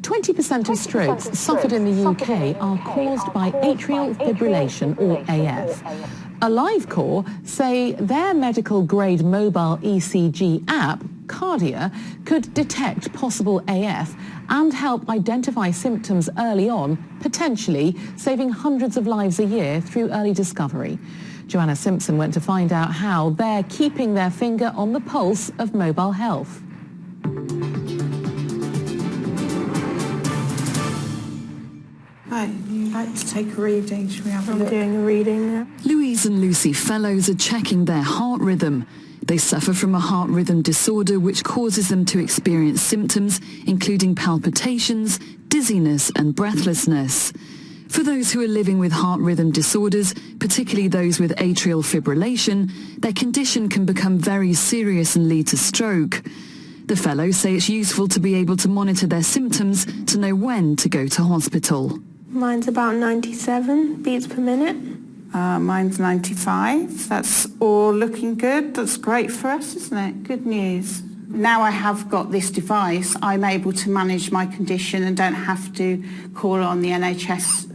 20% of strokes suffered in the UK are caused by atrial fibrillation, or AF. AliveCor say their medical-grade mobile ECG app, Kardia, could detect possible AF and help identify symptoms early on, potentially saving hundreds of lives a year through early discovery. Joanna Simpson went to find out how they're keeping their finger on the pulse of mobile health. Right, you'd like to take a reading. Should we have a look? I'm doing a reading now. Louise and Lucy Fellows are checking their heart rhythm. They suffer from a heart rhythm disorder which causes them to experience symptoms including palpitations, dizziness and breathlessness. For those who are living with heart rhythm disorders, particularly those with atrial fibrillation, their condition can become very serious and lead to stroke. The Fellows say it's useful to be able to monitor their symptoms to know when to go to hospital. Mine's about 97 beats per minute. Mine's 95. That's all looking good. That's great for us, isn't it? Good news. Now I have got this device, I'm able to manage my condition and don't have to call on the NHS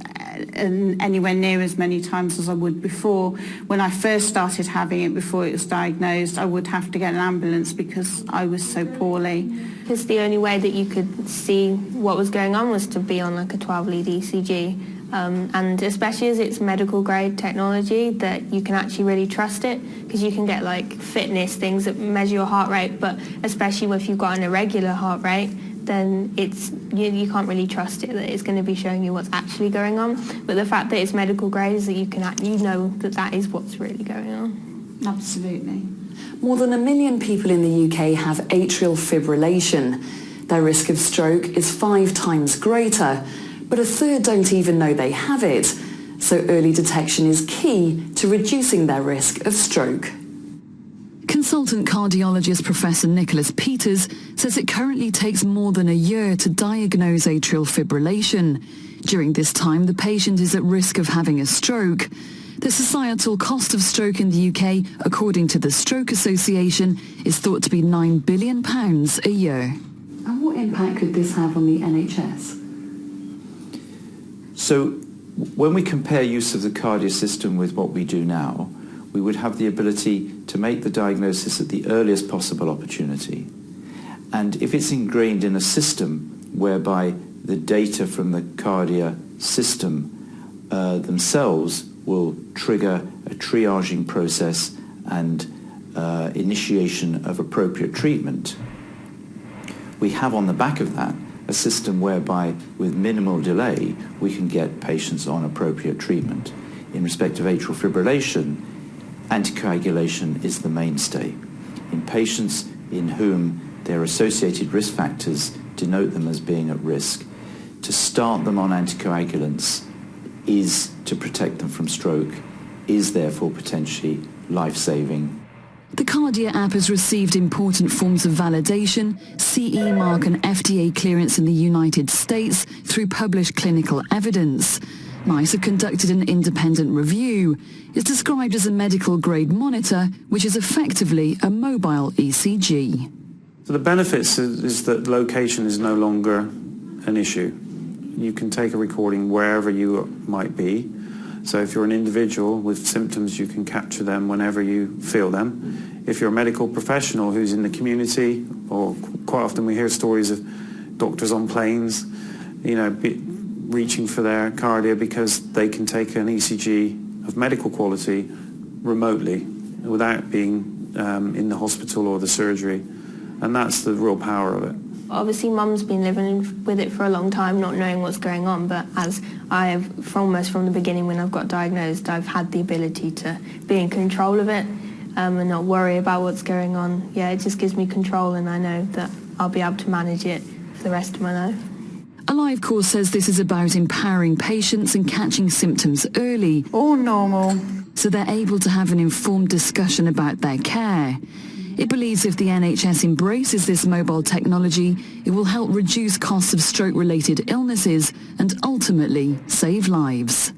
anywhere near as many times as I would before. When I first started having it, before it was diagnosed, I would have to get an ambulance because I was so poorly. Because the only way that you could see what was going on was to be on like a 12-lead ECG. And especially as it's medical grade technology, that you can actually really trust it, because you can get like fitness things that measure your heart rate, but especially if you've got an irregular heart rate, then it's you can't really trust it that it's going to be showing you what's actually going on. But the fact that it's medical grade is that you know that that is what's really going on. Absolutely. More than 1 million people in the UK have atrial fibrillation. Their risk of stroke is 5 times greater, but a third don't even know they have it. So early detection is key to reducing their risk of stroke. Consultant cardiologist Professor Nicholas Peters says it currently takes more than a year to diagnose atrial fibrillation. During this time, the patient is at risk of having a stroke. The societal cost of stroke in the UK, according to the Stroke Association, is thought to be £9 billion a year. And what impact could this have on the NHS? So when we compare use of the Kardia system with what we do now, we would have the ability to make the diagnosis at the earliest possible opportunity. And if it's ingrained in a system whereby the data from the Kardia system themselves will trigger a triaging process and initiation of appropriate treatment, we have on the back of that a system whereby with minimal delay we can get patients on appropriate treatment. In respect of atrial fibrillation, anticoagulation is the mainstay. In patients in whom their associated risk factors denote them as being at risk, to start them on anticoagulants is to protect them from stroke, is therefore potentially life-saving. The Kardia app has received important forms of validation, CE mark and FDA clearance in the United States through published clinical evidence. NICE have conducted an independent review. It's described as a medical-grade monitor, which is effectively a mobile ECG. So the benefits is that location is no longer an issue. You can take a recording wherever you might be. So if you're an individual with symptoms, you can capture them whenever you feel them. If you're a medical professional who's in the community, or quite often we hear stories of doctors on planes, reaching for their Kardia because they can take an ECG of medical quality remotely without being in the hospital or the surgery. And that's the real power of it. Obviously, Mum's been living with it for a long time, not knowing what's going on, but as I have, almost from the beginning when I've got diagnosed, I've had the ability to be in control of it and not worry about what's going on. Yeah, it just gives me control, and I know that I'll be able to manage it for the rest of my life. AliveCor says this is about empowering patients and catching symptoms early. All normal. So they're able to have an informed discussion about their care. It believes if the NHS embraces this mobile technology, it will help reduce costs of stroke-related illnesses and ultimately save lives.